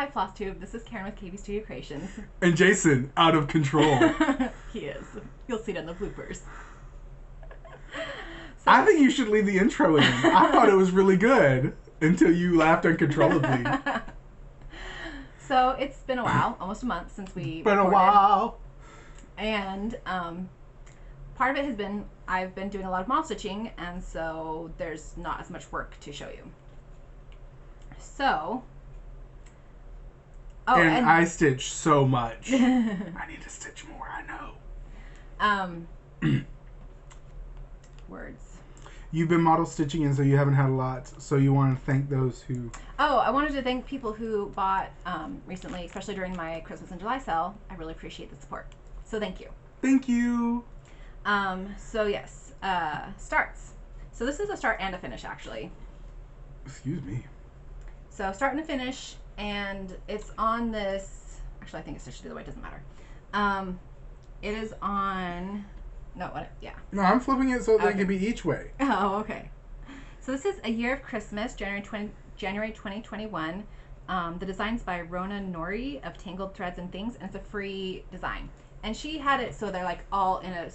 Hi FlossTube, this is Karen with KB Studio Creations. And Jason, out of control. He is. You'll see it in the bloopers. I think you should leave the intro in. I thought it was really good until you laughed uncontrollably. So it's been a while, almost a month since we Been recorded. a while. And part of it has been I've been doing a lot of model stitching, and so there's not as much work to show you. So and I stitch so much. I need to stitch more, I know. Words. You've been model stitching, and so you haven't had a lot, so you want to thank those who... Oh, I wanted to thank people who bought recently, especially during my Christmas and July sale. I really appreciate the support. So thank you. Thank you. So yes, starts. So this is a start and a finish, actually. Excuse me. So start and a finish, and it's on this... Actually, I think it's stitched the other way. It doesn't matter. It is on... No, what? Yeah. No, I'm flipping it so that Okay. it can be each way. Oh, okay. So this is A Year of Christmas, January 2021. The design's by Rona Nori of Tangled Threads and Things, and it's a free design. And she had it so they're like all in a...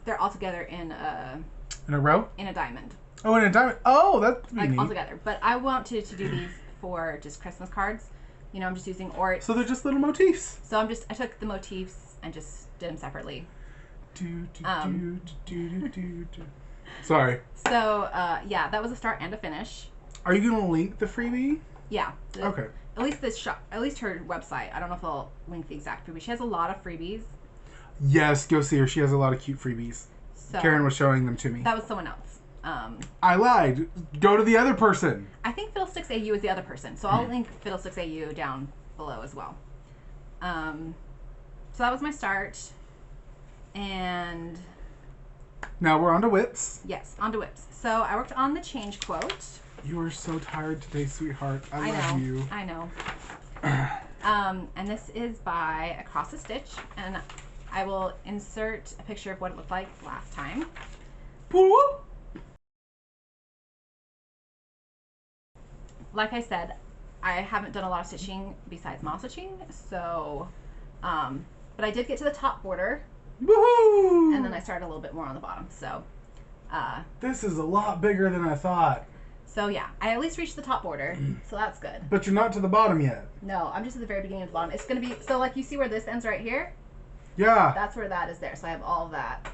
They're all together in a... In a row? In a diamond. Oh, in a diamond. Oh, that's like neat. all together. But I wanted to do these for just Christmas cards. You know, I'm just using... So they're just little motifs. So I took the motifs and just did them separately. Sorry. So, yeah, that was a start and a finish. Are you going to link the freebie? Yeah. So okay. At least this shop, at least her website. I don't know if I'll link the exact freebie. She has a lot of freebies. Yes, go see her. She has a lot of cute freebies. So, Karen was showing them to me. That was someone else. I lied. Go to the other person. I think FiddlestickAU is the other person. So I'll link FiddlestickAU down below as well. So that was my start. And now we're on to whips. Yes, on to whips. So I worked on the change quote. You are so tired today, sweetheart. I love you. I know. And this is by CrossStitch, and I will insert a picture of what it looked like last time. Like I said, I haven't done a lot of stitching besides model stitching, so but I did get to the top border. Woohoo! And then I started a little bit more on the bottom. So this is a lot bigger than I thought. So yeah, I at least reached the top border, so that's good. But you're not to the bottom yet. No, I'm just at the very beginning of the bottom. It's gonna be so like you see where this ends right here. Yeah. That's where that is there. So I have all of that.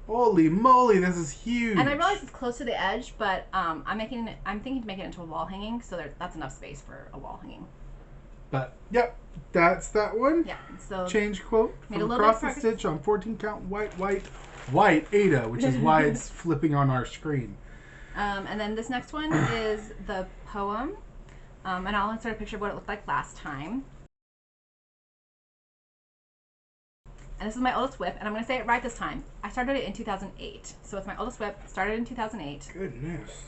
Holy moly, this is huge. And I realize it's close to the edge, but I'm thinking to make it into a wall hanging, so that's enough space for a wall hanging. But yep, that's that one. Yeah. So change quote from CrossStitch on 14 count white Ada, which is why it's flipping on our screen. And then this next one is the poem, and I'll insert a picture of what it looked like last time. And this is my oldest whip, and I'm going to say it right this time. I started it in 2008, so it's my oldest whip. Started in 2008. Goodness.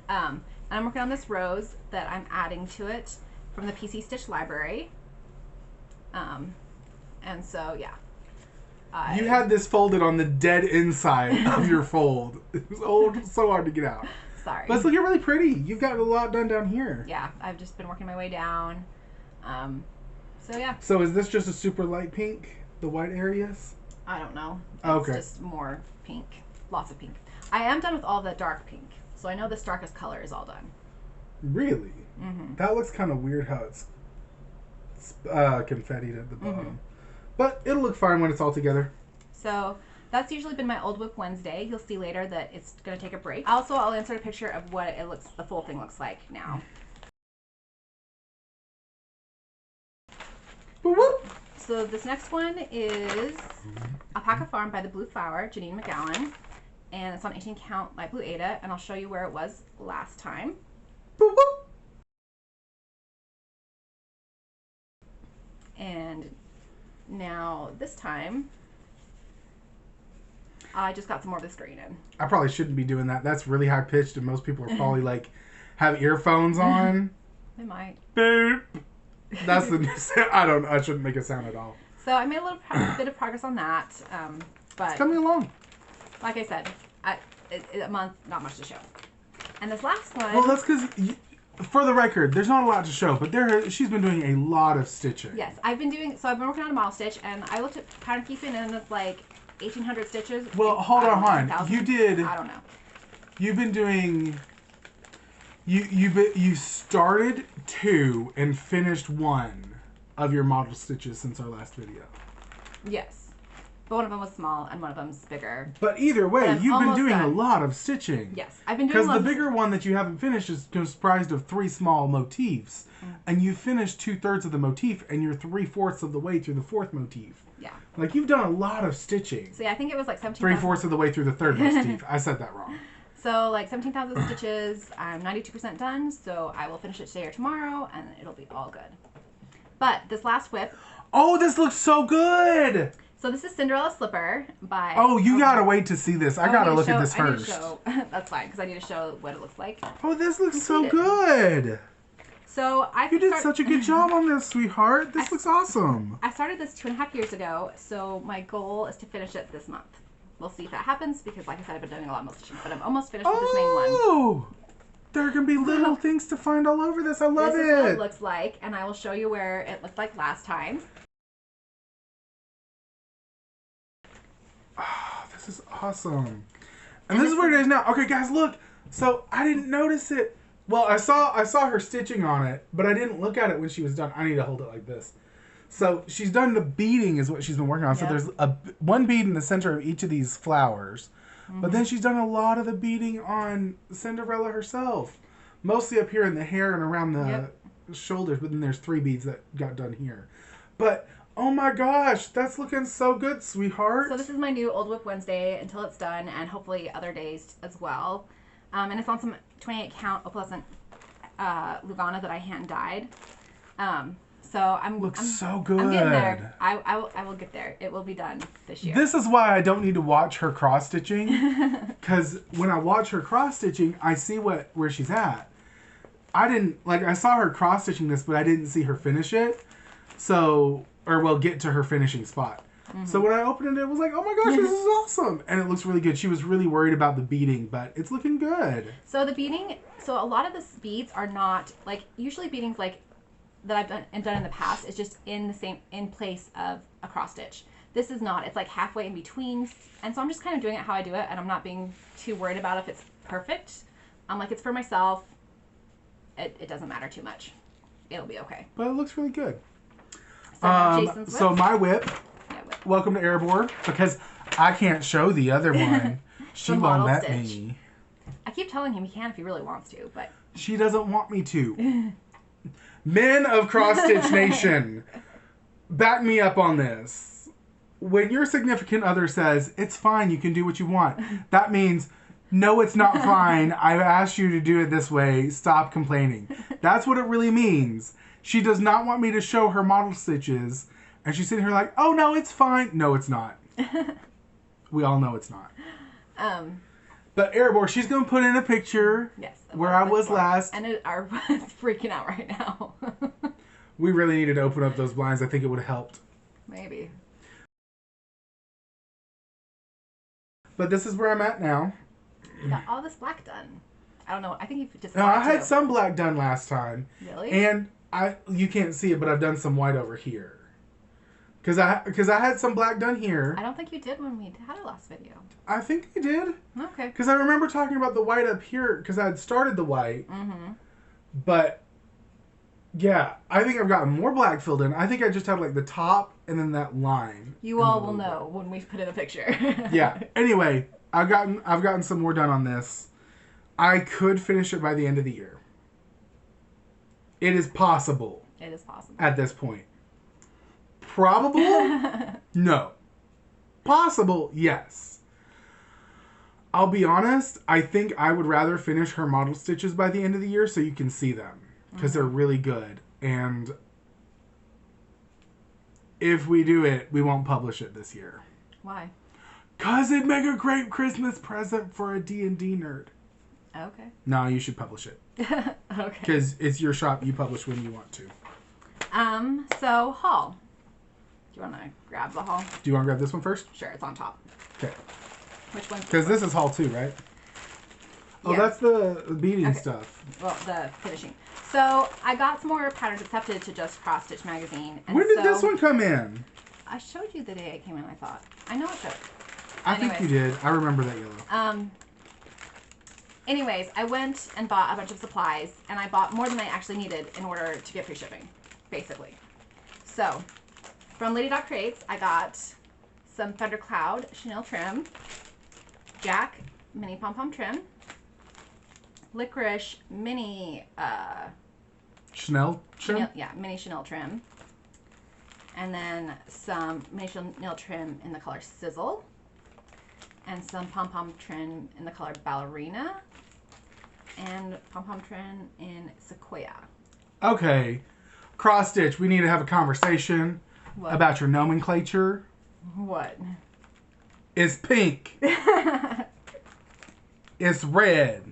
And I'm working on this rose that I'm adding to it from the PC Stitch library. And so yeah. You had this folded on the dead inside of your fold. It was so hard to get out. Sorry. But it's looking really pretty. You've got a lot done down here. Yeah, I've just been working my way down. So yeah. So is this just a super light pink? The white areas? I don't know. Okay. It's just more pink. Lots of pink. I am done with all the dark pink. So I know this darkest color is all done. Really? Mm-hmm. That looks kind of weird how it's confettied at the bottom. Mm-hmm. But it'll look fine when it's all together. So that's usually been my Old Whip Wednesday. You'll see later that it's going to take a break. Also, I'll insert a picture of what the full thing looks like now. Whoop. So this next one is Alpaca Farm by the Blue Flower, Janine McGowan. And it's on 18 count light blue Ada, and I'll show you where it was last time. Whoop, whoop. And now this time, I just got some more of this green in. I probably shouldn't be doing that. That's really high pitched, and most people are probably like have earphones on. They might. Boop. That's the new sound. I shouldn't make a sound at all. So I made a little bit of progress on that, but it's coming along. Like I said, a month, not much to show. And this last one. Well, that's because for the record, there's not a lot to show, but she's been doing a lot of stitching. Yes, I've been working on a model stitch, and I looked at pattern keeping, and it's like 1,800 stitches. Well, hold on. You did. I don't know. You've been doing. You started 2 and finished 1 of your model stitches since our last video. Yes. But one of them was small and one of them's bigger. But either way, you've been doing a lot of stitching. Yes, I've been doing a lot. Because the bigger one that you haven't finished is comprised of 3 small motifs. And you finished 2/3 of the motif and you're 3/4 of the way through the 4th motif. Yeah. Like, you've done a lot of stitching. So yeah, I think it was like 17,000. 3/4 of the way through the 3rd motif. I said that wrong. So like 17,000 stitches. I'm 92% done, so I will finish it today or tomorrow, and it'll be all good. But this last whip. Oh, this looks so good! So this is Cinderella Slipper by... Oh, you gotta wait to see this. I gotta look at this first. That's fine, because I need to show what it looks like. Oh, this looks so good! So You did such a good job on this, sweetheart. This looks awesome. I started this 2.5 years ago, so my goal is to finish it this month. We'll see if that happens, because like I said, I've been doing a lot of stitching, but I'm almost finished with this main one. Oh! There are gonna be little things to find all over this. I love it. This is what it looks like, and I will show you where it looked like last time. Oh, this is awesome. And this is where it is now. Okay, guys, look. So I didn't notice it. Well, I saw her stitching on it, but I didn't look at it when she was done. I need to hold it like this. So she's done the beading is what she's been working on. Yep. So there's one bead in the center of each of these flowers. But then she's done a lot of the beading on Cinderella herself. Mostly up here in the hair and around the shoulders. But then there's 3 beads that got done here. But... oh my gosh, that's looking so good, sweetheart. So this is my new Old Whip Wednesday until it's done, and hopefully other days as well. And it's on some 28 count opalescent Lugana that I hand dyed. So I'm so good. I'm getting there. I will get there. It will be done this year. This is why I don't need to watch her cross stitching, because when I watch her cross stitching, I see where she's at. I saw her cross stitching this, but I didn't see her finish it. So. Or well, get to her finishing spot. So when I opened it, it was like, oh my gosh, this is awesome. And it looks really good. She was really worried about the beading, but it's looking good. So the beading, so a lot of the beads are not, like, usually beadings like that I've done in the past is just in place of a cross stitch. This is not. It's like halfway in between. And so I'm just kind of doing it how I do it, and I'm not being too worried about if it's perfect. I'm like, it's for myself. It doesn't matter too much. It'll be okay. But it looks really good. So my whip, welcome to Airborne, because I can't show the other one. She won't let me. I keep telling him he can if he really wants to, but... she doesn't want me to. Men of CrossStitch Nation, back me up on this. When your significant other says, it's fine, you can do what you want, that means, no, it's not fine. I've asked you to do it this way. Stop complaining. That's what it really means. She does not want me to show her model stitches. And she's sitting here like, oh, no, it's fine. No, it's not. We all know it's not. But Airborne, she's going to put in a picture where I was last. And our is freaking out right now. We really needed to open up those blinds. I think it would have helped. Maybe. But this is where I'm at now. You got all this black done. I don't know. I think you just... No, I had some black done last time. Really? And... you can't see it, but I've done some white over here. Because I had some black done here. I don't think you did when we had our last video. I think I did. Okay. Because I remember talking about the white up here, because I had started the white. But, yeah, I think I've gotten more black filled in. I think I just have, like, the top and then that line. You all will know when we put in a picture. Yeah. Anyway, I've gotten some more done on this. I could finish it by the end of the year. It is possible. It is possible. At this point. Probable? No. Possible? Yes. I'll be honest, I think I would rather finish her model stitches by the end of the year so you can see them. Because they're really good. And if we do it, we won't publish it this year. Why? Because it'd make a great Christmas present for a D&D nerd. Okay. No, you should publish it. Okay. Because it's your shop. You publish when you want to. So, haul. Do you want to grab the haul? Do you want to grab this one first? Sure, it's on top. Okay. Which one? Because this is haul 2, right? Oh, that's the beading stuff. Well, the finishing. So I got some more patterns accepted to Just CrossStitch magazine. And when did this one come in? I showed you the day it came in, I thought. I know it showed. I think you did. I remember that yellow. Anyways, I went and bought a bunch of supplies, and I bought more than I actually needed in order to get free shipping, basically. So, from Lady Dot Creates, I got some Thundercloud chenille trim, Jack mini pom-pom trim, Licorice mini Chanel trim? mini chenille trim, and then some mini chenille trim in the color Sizzle, and some pom-pom trim in the color Ballerina, and pom-pom trim in Sequoia. Okay. CrossStitch, we need to have a conversation about your nomenclature. What? It's pink. It's red.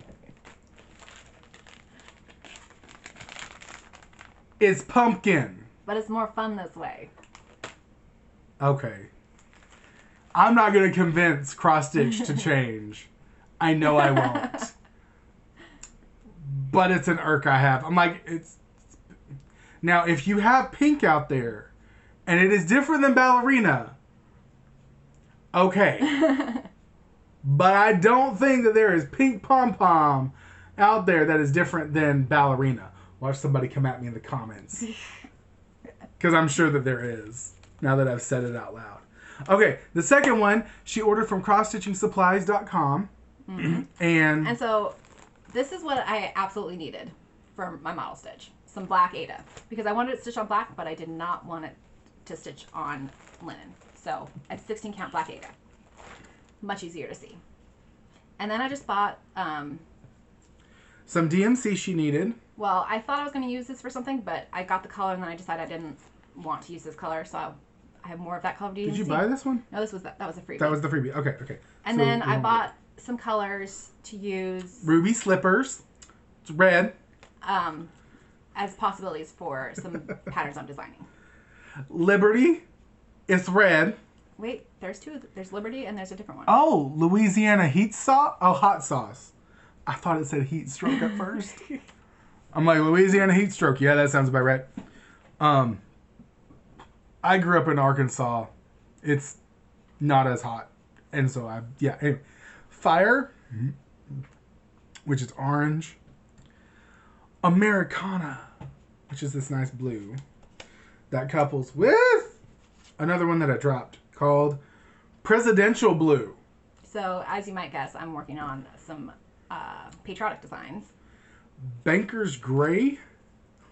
It's pumpkin. But it's more fun this way. Okay. I'm not going to convince CrossStitch to change. I know I won't. But it's an irk I have. I'm like, it's... Now, if you have pink out there, and it is different than Ballerina, okay. But I don't think that there is pink pom-pom out there that is different than Ballerina. Watch somebody come at me in the comments. Because I'm sure that there is, now that I've said it out loud. Okay, the second one, she ordered from CrossStitchingSupplies.com. Mm-hmm. And so, this is what I absolutely needed for my model stitch. Some black Aida. Because I wanted it stitched on black, but I did not want it to stitch on linen. So, a 16 count black Aida. Much easier to see. And then I just bought... some DMC she needed. Well, I thought I was going to use this for something, but I got the color and then I decided I didn't want to use this color, so I have more of that color DMC. Did you buy this one? No, that was a freebie. That was the freebie. Okay, okay. And so then I bought some colors to use. Ruby Slippers. It's red. As possibilities for some patterns I'm designing. Liberty. It's red. Wait, there's two. There's Liberty and there's a different one. Oh, Louisiana heat sauce. Oh, hot sauce. I thought it said heat stroke at first. I'm like, Louisiana heat stroke. Yeah, that sounds about right. I grew up in Arkansas. It's not as hot. And so anyway. Fire, which is orange. Americana, which is this nice blue. That couples with another one that I dropped called Presidential Blue. So, as you might guess, I'm working on some patriotic designs. Banker's Gray?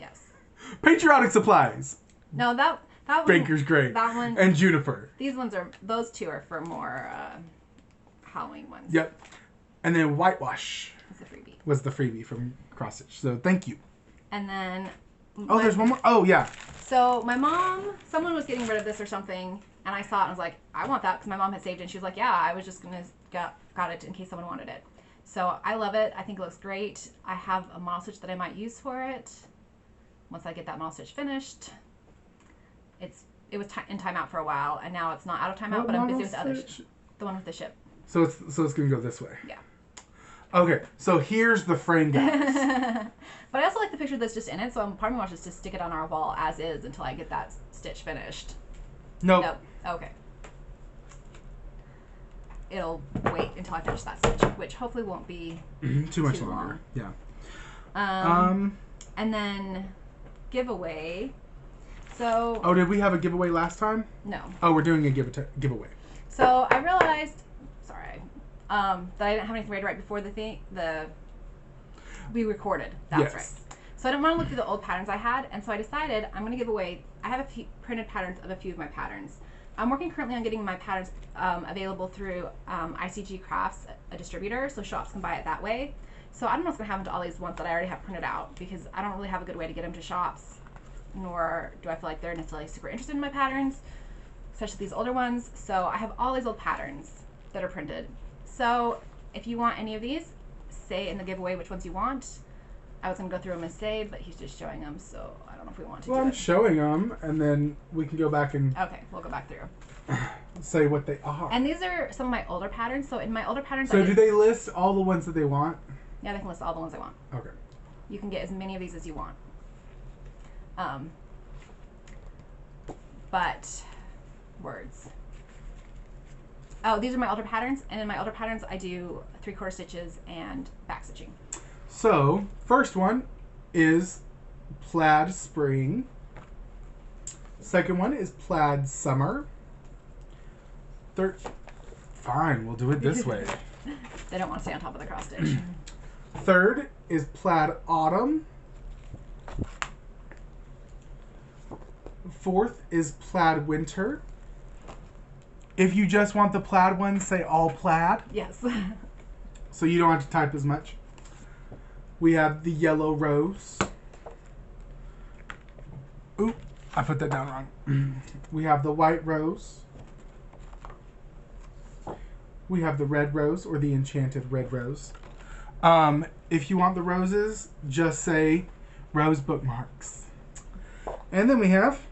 Yes. Patriotic Supplies. No, that one. Banker's Gray. That one. And Juniper. Those two are for more Halloween ones. Yep. And then Whitewash. Was the freebie from CrossStitch. So thank you. And then... Oh, there's one more? Oh, yeah. So my mom, someone was getting rid of this or something, and I saw it and I was like, I want that because my mom had saved it. And she was like, yeah, I was just going to got it in case someone wanted it. So I love it. I think it looks great. I have a model stitch that I might use for it. Once I get that model stitch finished. It was in timeout for a while, and now it's not out of timeout, but I'm busy with the other the one with the ship. So it's going to go this way. Yeah. Okay, so here's the frame, guys. But I also like the picture that's just in it, so part of me wants just to stick it on our wall as is until I get that stitch finished. Nope. Okay. It'll wait until I finish that stitch, which hopefully won't be too much longer. Yeah. And then giveaway. So. Oh, did we have a giveaway last time? No. Oh, we're doing a giveaway. So I realized, that I didn't have anything ready right before we recorded. That's right. So I didn't want to look through the old patterns I had, and so I decided I'm going to give away. I have a few printed patterns of a few of my patterns. I'm working currently on getting my patterns available through ICG Crafts, a distributor, so shops can buy it that way. So I don't know what's going to happen to all these ones that I already have printed out, because I don't really have a good way to get them to shops, nor do I feel like they're necessarily super interested in my patterns, especially these older ones. So I have all these old patterns that are printed. So if you want any of these, say in the giveaway which ones you want. I was going to go through them and say, but he's just showing them, so I don't know if we want to do it. Well, I'm showing them, and then we can go back and... Okay, we'll go back through. Say what they are. And these are some of my older patterns. So in my older patterns... So do they list all the ones that they want? Yeah, they can list all the ones they want. Okay. You can get as many of these as you want. But words. Oh, these are my older patterns, and in my older patterns I do 3/4 stitches and back stitching. So, first one is plaid spring. Second one is plaid summer. Third, fine, we'll do it this way. They don't want to stay on top of the cross stitch. Third is plaid autumn. Fourth is plaid winter. If you just want the plaid one, say all plaid. Yes. So you don't have to type as much. We have the yellow rose. Oop, I put that down wrong. We have the white rose. We have the red rose, or the enchanted red rose. If you want the roses, just say rose bookmarks. And then we have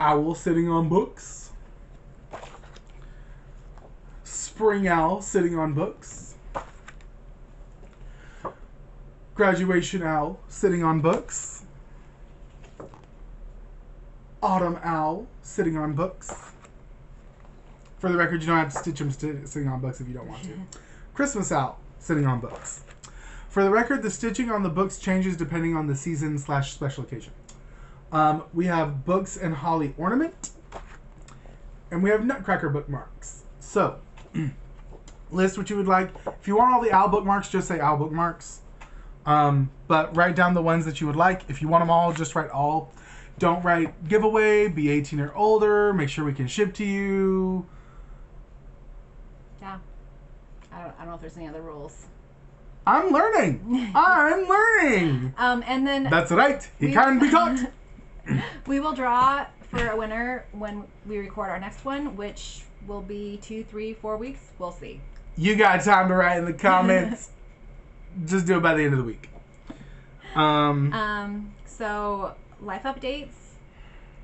owl sitting on books. Spring owl sitting on books. Graduation owl sitting on books. Autumn owl sitting on books. For the record, you don't have to stitch them sitting on books if you don't want to. Christmas owl sitting on books. For the record, the stitching on the books changes depending on the season / special occasion. We have books and holly ornament. And we have nutcracker bookmarks. So, list what you would like. If you want all the owl bookmarks, just say owl bookmarks. But write down the ones that you would like. If you want them all, just write all. Don't write giveaway, be 18 or older, make sure we can ship to you. Yeah. I don't know if there's any other rules. I'm learning. I'm learning. And then That's right. He can be taught. we will draw for a winner when we record our next one, which will be 2, 3, 4 weeks. We'll see. You got time to write in the comments. Just do it by the end of the week. So life updates.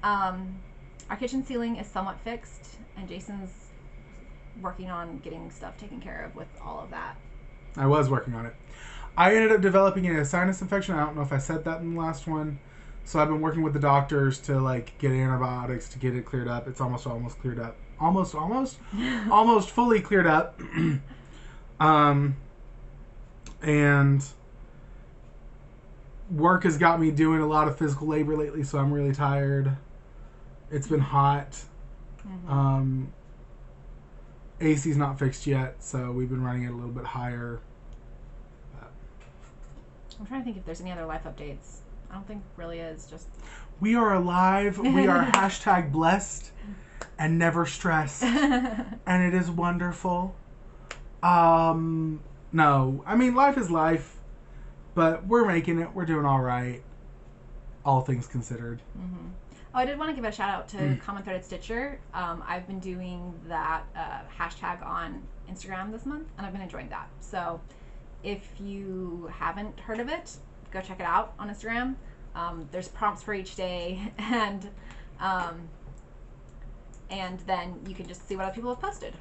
Our kitchen ceiling is somewhat fixed, and Jason's working on getting stuff taken care of with all of that. I was working on it. I ended up developing a sinus infection. I don't know if I said that in the last one. So I've been working with the doctors to like get antibiotics to get it cleared up. It's almost cleared up. Almost fully cleared up. And work has got me doing a lot of physical labor lately, so I'm really tired. It's been hot. Mm-hmm. AC's not fixed yet, so we've been running it a little bit higher. I'm trying to think if there's any other life updates. I don't think really is. Just we are alive. We are hashtag blessed and never stressed, and it is wonderful. No, I mean life is life, but we're making it. We're doing all right, all things considered. Mm-hmm. Oh, I did want to give a shout out to Common Threaded Stitcher. I've been doing that hashtag on Instagram this month, and I've been enjoying that. So if you haven't heard of it, go check it out on Instagram. There's prompts for each day, and then you can just see what other people have posted.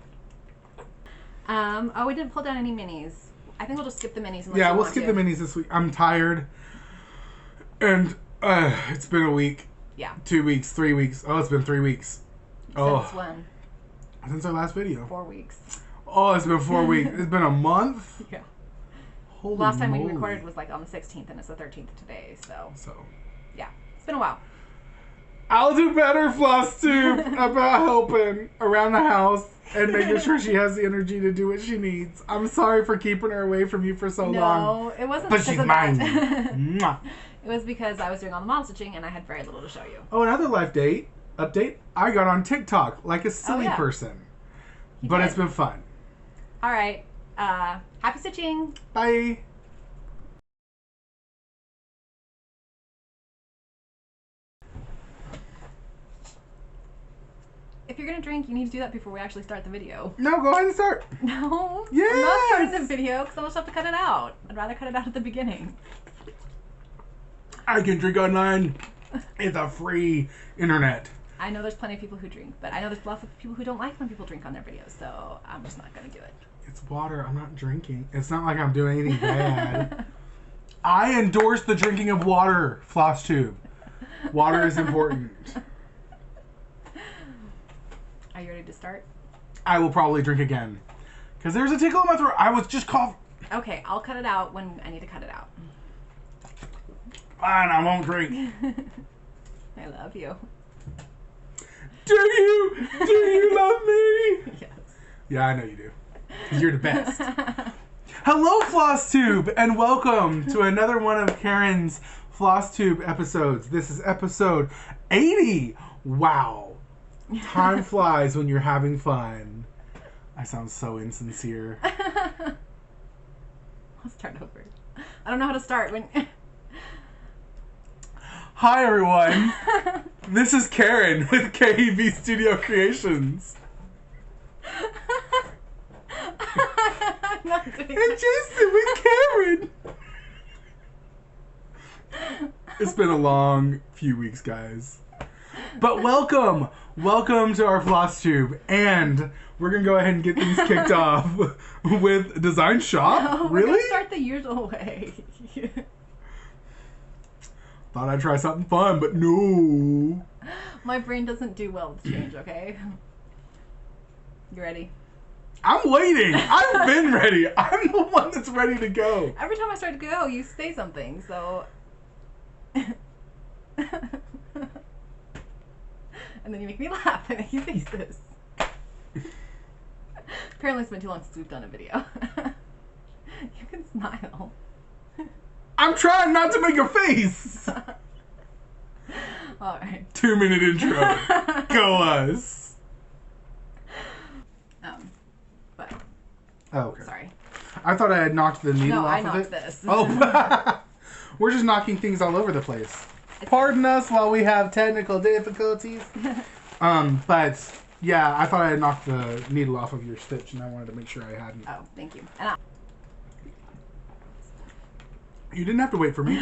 Oh, we didn't pull down any minis. I think we'll just skip the minis. Yeah, we'll skip the minis this week. I'm tired, and it's been a week. Yeah. 2 weeks, 3 weeks. Oh, it's been 3 weeks. Since when? Since our last video. 4 weeks. Oh, it's been 4 weeks. It's been a month? Yeah. Holy Last time moly. we recorded was like on the 16th, and it's the 13th today, so. Yeah. It's been a while. I'll do better, FlossTube, about helping around the house and making sure she has the energy to do what she needs. I'm sorry for keeping her away from you for so long. No, it wasn't but because she's of mine. that. It was because I was doing all the model stitching and I had very little to show you. Oh, another life update. I got on TikTok like a silly person. But it's been fun. All right. Happy stitching. Bye. If you're going to drink, you need to do that before we actually start the video. No, go ahead and start. No. Yes. I'm not starting the video because I'll just have to cut it out. I'd rather cut it out at the beginning. I can drink online. It's a free internet. I know there's plenty of people who drink, but I know there's lots of people who don't like when people drink on their videos, so I'm just not going to do it. It's water. I'm not drinking. It's not like I'm doing anything bad. I endorse the drinking of water, FlossTube. Water is important. Are you ready to start? I will probably drink again. Because there's a tickle in my throat. I was just coughing. Okay, I'll cut it out when I need to cut it out. Fine, I won't drink. I love you. Do you love me? Yes. Yeah, I know you do. 'Cause you're the best. Hello, FlossTube, and welcome to another one of Karen's FlossTube episodes. This is episode 80. Wow. Time flies when you're having fun. I sound so insincere. I'll start over. I don't know how to start when... Hi, everyone. This is Karen with KEB Studio Creations. I'm not doing And Jason with Karen. It's been a long few weeks, guys. But welcome to our FlossTube. And we're going to go ahead and get things kicked off with Design Shop. No, really? We're gonna start the usual way. Thought I'd try something fun, but no. My brain doesn't do well with change, okay? You ready? I'm waiting. I've been ready. I'm the one that's ready to go. Every time I start to go, you say something, so... And then you make me laugh and make you faces. Apparently it's been too long since we've done a video. You can smile. I'm trying not to make a face. Alright. 2-minute intro. Go us. But... Oh, okay. Sorry. I thought I had knocked the needle No, off I of knocked it. this. Oh. We're just knocking things all over the place. Pardon us while we have technical difficulties. But yeah, I thought I had knocked the needle off of your stitch, and I wanted to make sure I hadn't. Oh, thank you. And You didn't have to wait for me.